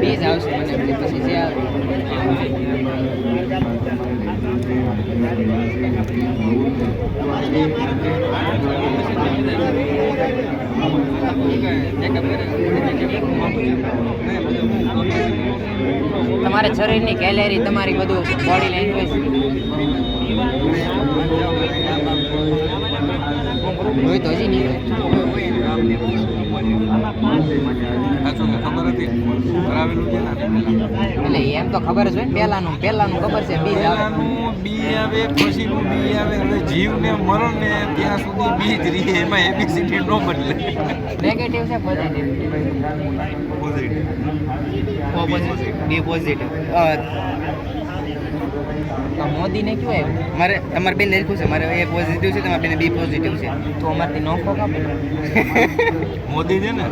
બીજ આવશે મને પછી જે તમારા શરીરની કેલેરી તમારી બધું બોડી લેંગ્વેજ હોય તો હજી નહીં ખબર હતી કરાવેલું છે એટલે એમ તો ખબર જ હોય પહેલાનું ખબર છે બીજ આવે બી આવે પછીનું બી આવે હવે જીવ ને મરણ ને ત્યાં સુધી બીજ રહે એમાં એબીસીડી નો બદલે નેગેટિવ છે પોઝિટિવ બી પોઝિટિવ મોદીને કયું આવ્યું મારે તમારે બેન લખ્યું છે મારે એ પોઝિટિવ છે તમારે બેન બી પોઝિટિવ છે તો અમારથી નોખો કાપે મોદી છે ને